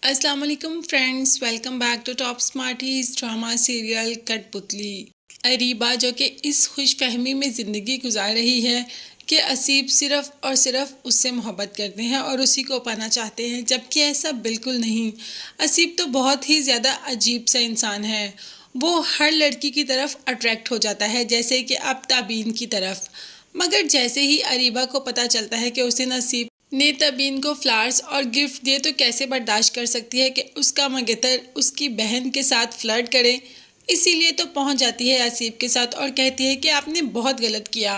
अस्सलाम वालेकुम friends, welcome back to top smarties drama serial Kathputli. Areeba जो कि इस खुश फहमी में ज़िंदगी गुजार रही है कि असीब सिर्फ़ और सिर्फ उससे मोहब्बत करते हैं और उसी को पाना चाहते हैं, जबकि ऐसा बिल्कुल नहीं। असीब तो बहुत ही ज़्यादा अजीब सा इंसान है। वो हर लड़की की तरफ अट्रैक्ट हो जाता है, जैसे कि अब ताबीन की तरफ। मगर जैसे ही अरीबा को पता चलता है कि उसे नसीब ने तबीन को फ्लावर्स और गिफ्ट दिए, तो कैसे बर्दाश्त कर सकती है कि उसका मंगेतर उसकी बहन के साथ फ्लर्ट करे। इसीलिए तो पहुंच जाती है आसिफ के साथ और कहती है कि आपने बहुत गलत किया,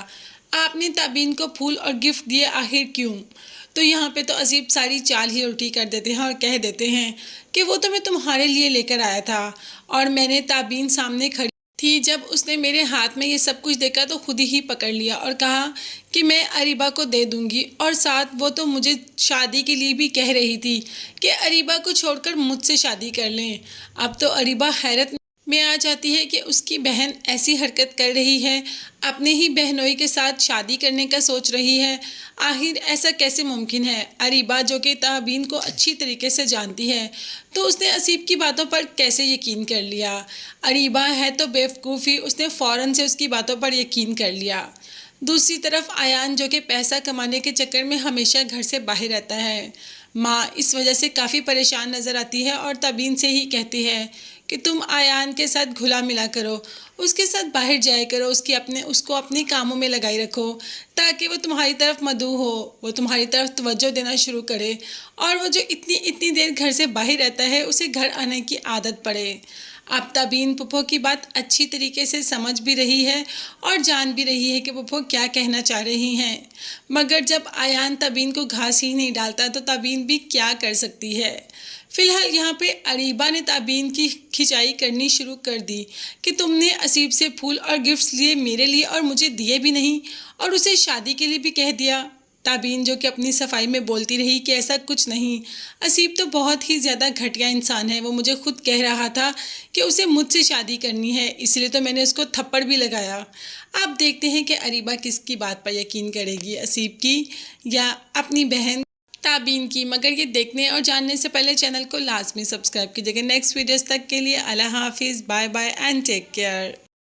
आपने तबीन को फूल और गिफ्ट दिए, आखिर क्यों। तो यहाँ पे तो आसिफ सारी चाल ही उल्टी कर देते हैं और कह देते हैं कि वो तो मैं तुम्हारे लिए लेकर आया था और मैंने ताबीन सामने खड़ी थी। जब उसने मेरे हाथ में ये सब कुछ देखा तो खुद ही पकड़ लिया और कहा कि मैं अरीबा को दे दूंगी, और साथ वो तो मुझे शादी के लिए भी कह रही थी कि अरीबा को छोड़कर मुझसे शादी कर लें। अब तो अरीबा हैरत में आ जाती है कि उसकी बहन ऐसी हरकत कर रही है, अपने ही बहनोई के साथ शादी करने का सोच रही है। आखिर ऐसा कैसे मुमकिन है। अरीबा जो कि ताबीन को अच्छी तरीके से जानती है, तो उसने असीब की बातों पर कैसे यकीन कर लिया। अरीबा है तो बेवकूफ़ी, उसने फ़ौरन से उसकी बातों पर यकीन कर लिया। दूसरी तरफ आयान जो कि पैसा कमाने के चक्कर में हमेशा घर से बाहर रहता है। माँ इस वजह से काफ़ी परेशान नज़र आती है और तबीन से ही कहती है कि तुम आयान के साथ घुला मिला करो, उसके साथ बाहर जाया करो, उसको अपने कामों में लगाई रखो, ताकि वो तुम्हारी तरफ मदऊ हो, वो तुम्हारी तरफ तवज्जो देना शुरू करे, और वो जो इतनी इतनी देर घर से बाहर रहता है उसे घर आने की आदत पड़े। अब तबीन पुप्पो की बात अच्छी तरीके से समझ भी रही है और जान भी रही है कि पुप्पो क्या कहना चाह रही हैं। मगर जब आयान तबीन को घास ही नहीं डालता तो तबीन भी क्या कर सकती है। फिलहाल यहाँ पे अरीबा ने तबीन की खिंचाई करनी शुरू कर दी कि तुमने असीब से फूल और गिफ्ट्स लिए मेरे लिए और मुझे दिए भी नहीं, और उसे शादी के लिए भी कह दिया। ताबीन जो कि अपनी सफाई में बोलती रही कि ऐसा कुछ नहीं, असीब तो बहुत ही ज़्यादा घटिया इंसान है, वो मुझे खुद कह रहा था कि उसे मुझसे शादी करनी है, इसलिए तो मैंने उसको थप्पड़ भी लगाया। आप देखते हैं कि अरीबा किसकी बात पर यकीन करेगी, असीब की या अपनी बहन ताबीन की। मगर ये देखने और जानने से पहले चैनल को लाजमी सब्सक्राइब कीजिएगा। नेक्स्ट वीडियोस तक के लिए अल्लाह हाफिज़, bye bye and take care.